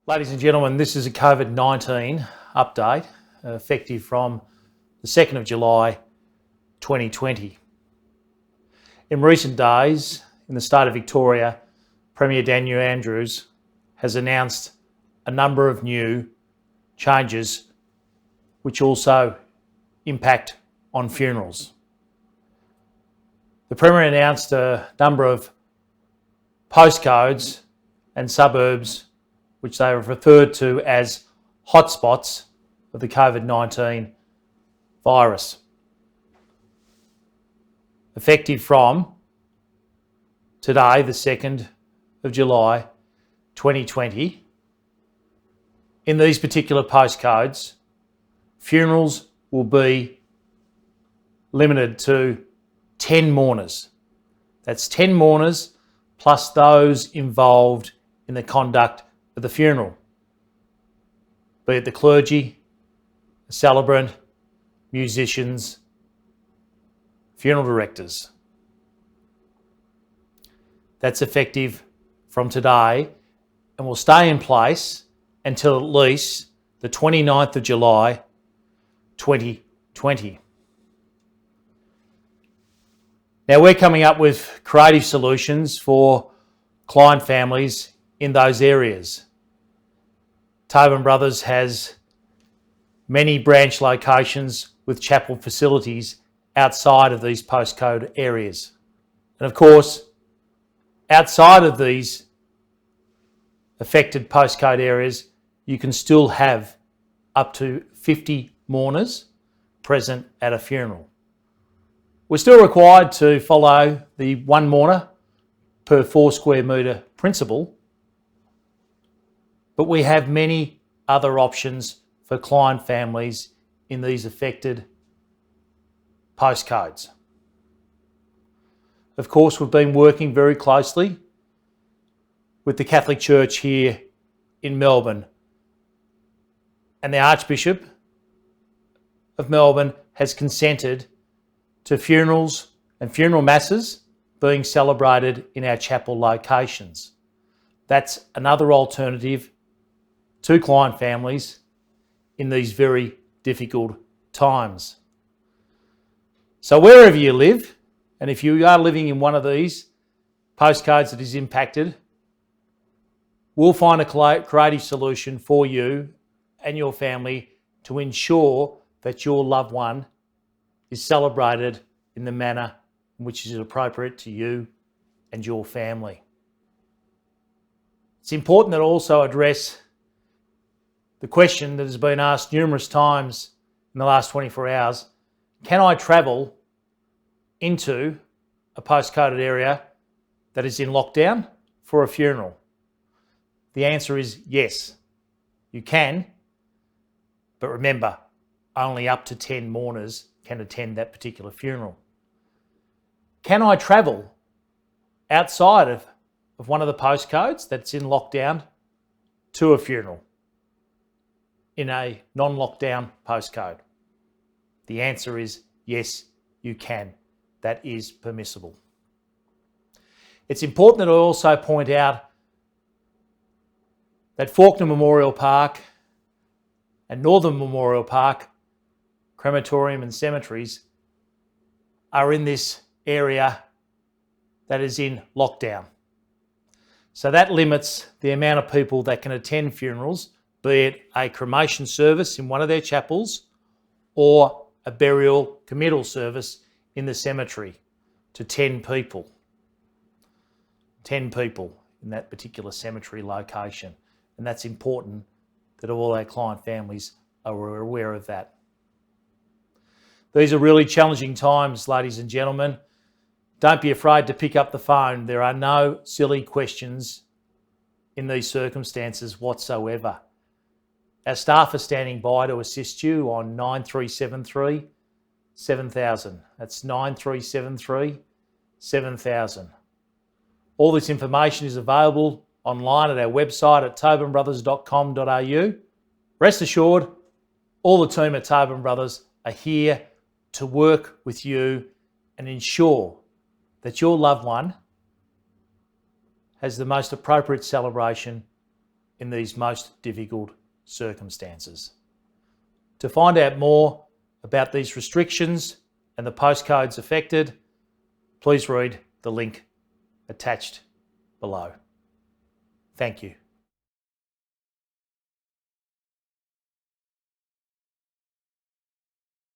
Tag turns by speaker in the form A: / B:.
A: Ladies and gentlemen, this is a COVID-19 update effective from the 2nd of July 2020. In recent days, in the state of Victoria, Premier Daniel Andrews has announced a number of new changes which also impact on funerals. The Premier announced a number of postcodes and suburbs which they have referred to as hotspots of the COVID-19 virus. Effective from today, the 2nd of July 2020, in these particular postcodes, funerals will be limited to 10 mourners. That's 10 mourners plus those involved in the conduct of the funeral, be it the clergy, the celebrant, musicians, funeral directors. That's effective from today and will stay in place until at least the 29th of July 2020. Now we're coming up with creative solutions for client families in those areas. Tobin Brothers has many branch locations with chapel facilities outside of these postcode areas. And of course, outside of these affected postcode areas, you can still have up to 50 mourners present at a funeral. We're still required to follow the one mourner per 4 square metre principle, but we have many other options for client families in these affected postcodes. Of course, we've been working very closely with the Catholic Church here in Melbourne, and the Archbishop of Melbourne has consented to funerals and funeral masses being celebrated in our chapel locations. That's another alternative to client families in these very difficult times. So wherever you live, and if you are living in one of these postcodes that is impacted, we'll find a creative solution for you and your family to ensure that your loved one is celebrated in the manner which is appropriate to you and your family. It's important that I also address the question that has been asked numerous times in the last 24 hours, can I travel into a postcoded area that is in lockdown for a funeral? The answer is yes, you can, but remember, only up to 10 mourners can attend that particular funeral. Can I travel outside of one of the postcodes that's in lockdown to a funeral in a non-lockdown postcode? The answer is yes, you can. That is permissible. It's important that I also point out that Fawkner Memorial Park and Northern Memorial Park, crematorium and cemeteries, are in this area that is in lockdown. So that limits the amount of people that can attend funerals, be it a cremation service in one of their chapels or a burial committal service in the cemetery, to 10 people. 10 people in that particular cemetery location. And that's important that all our client families are aware of that. These are really challenging times, ladies and gentlemen. Don't be afraid to pick up the phone. There are no silly questions in these circumstances whatsoever. Our staff are standing by to assist you on 9373 7000. That's 9373 7000. All this information is available online at our website at tobinbrothers.com.au. Rest assured, all the team at Tobin Brothers are here to work with you and ensure that your loved one has the most appropriate celebration in these most difficult circumstances. To find out more about these restrictions and the postcodes affected, please read the link attached below. Thank you.